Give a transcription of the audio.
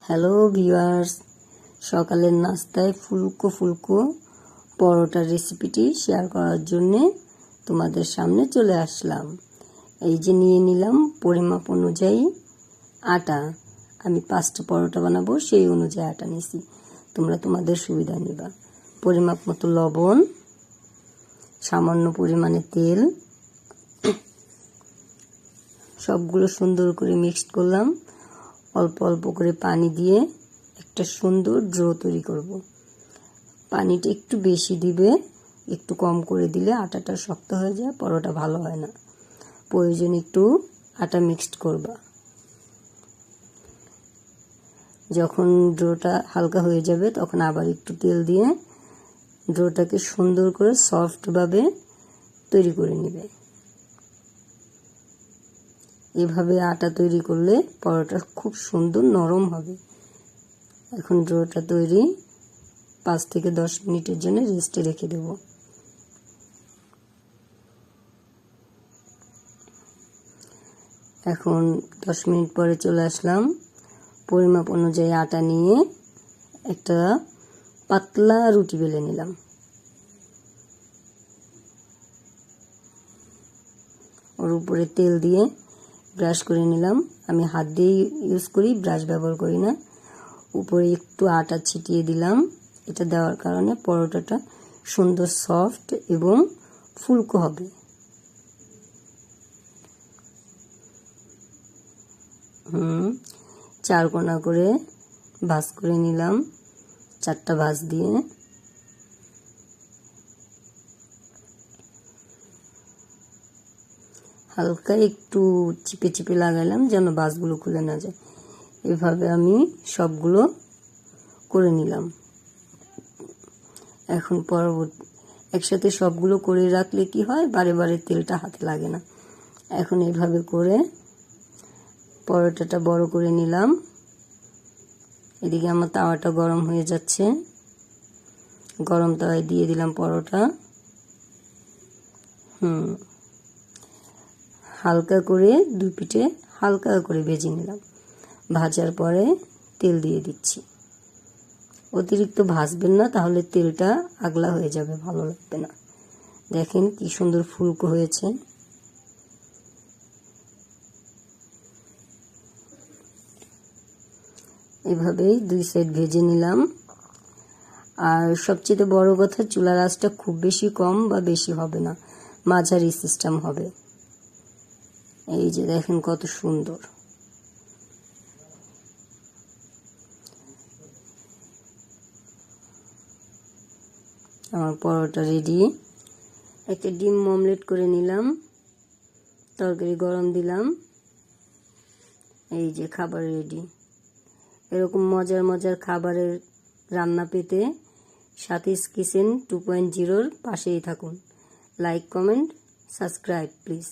Hello viewers, সকালের নাস্তায় ফুলকো ফুলকো পরোটার রেসিপিটি শেয়ার করার জন্যে তোমাদের সামনে চলে আসলাম। এই যে নিয়ে নিলাম পরিমাপ অনুযায়ী আটা। আমি 5টা পরোটা বানাবো, সেই অনুযায়ী আটা নিছি। তোমরা তোমাদের সুবিধা নিবা। পরিমাপ মতো লবণ, সামান্য পরিমাণে তেল, সবগুলো সুন্দর করে মিক্সড করলাম। অল্প অল্প করে পানি দিয়ে একটা সুন্দর ড্রো তৈরি করব। পানিটা একটু বেশি দিবে, একটু কম করে দিলে আটাটা শক্ত হয়ে যায়, পরোটা ভালো হয় না। প্রয়োজন একটু আটা মিক্সড করবা। যখন ড্রোটা হালকা হয়ে যাবে তখন আবার একটু তেল দিয়ে ড্রোটাকে সুন্দর করে সফটভাবে তৈরি করে নেবে। এভাবে আটা তৈরি করলে পরোটা খুব সুন্দর নরম হবে। এখন ড্রোটা তৈরি, 5 থেকে 10 মিনিটের জন্য রেস্টে রেখে দেব। এখন 10 মিনিট পরে চলে আসলাম। পরিমাপ অনুযায়ী আটা নিয়ে একটা পাতলা রুটি বেলে নিলাম। ওর উপরে তেল দিয়ে ব্রাশ করে নিলাম। আমি হাত দিয়ে ইউজ করি, ব্রাশ ব্যবহার করি না। উপরে একটু আটা ছিটিয়ে দিলাম। এটা দেওয়ার কারণে পরোটাটা সুন্দর সফট এবং ফুলকো হবে। চার কোনা করে ভাঁজ করে নিলাম, 4টা ভাঁজ দিয়ে। হালকা একটু চিপে চিপে লাগাইলাম যেন ভাঁজগুলো খুলে না যায়। এভাবে আমি সবগুলো করে নিলাম। এখন পরবর্তী একসাথে সবগুলো করে রাখলে কি হয়, বারে বারে তেলটা হাতে লাগে না। এখন এভাবে করে পরোটাটা বড় করে নিলাম। এদিকে আমার তাওয়াটা গরম হয়ে যাচ্ছে। গরম তাওয়ায় দিয়ে দিলাম পরোটা। হালকা করে দুই পিঠে হালকা করে ভেজে নিলাম। ভাজার পরে তেল দিয়ে দিচ্ছি। অতিরিক্ত ভাজবেন না, তাহলে তেলটা আগলা হয়ে যাবে, ভালো লাগবে না। দেখেন কি সুন্দর ফুলকো হয়েছে। এভাবেই 2 সাইড ভেজে নিলাম। আর সবচেয়ে বড় কথা, চুলার আঁচটা খুব বেশি কম বা বেশি হবে না, মাঝারি সিস্টেম হবে। এই যে দেখেন কত সুন্দর। আমার পরোটা রেডি। একটা ডিম অমলেট করে নিলাম, তরকারি গরম দিলাম। এই যে খাবার রেডি। এরকম মজার মজার খাবারের রান্না পেতে সাথীস কিচেন 2.0 পাশেই থাকুন। Like, comment, subscribe please.